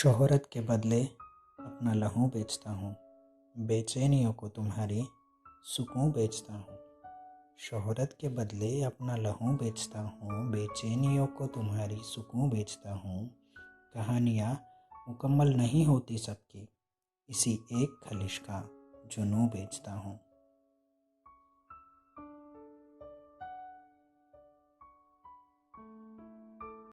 शोहरत के बदले अपना लहू बेचता हूँ, बेचैनियों को तुम्हारी सुकून बेचता हूँ। शोहरत के बदले अपना लहू बेचता हूँ, बेचैनियों को तुम्हारी सुकून बेचता हूँ। कहानियाँ मुकम्मल नहीं होती सबकी, इसी एक खलिश का जुनून बेचता हूँ।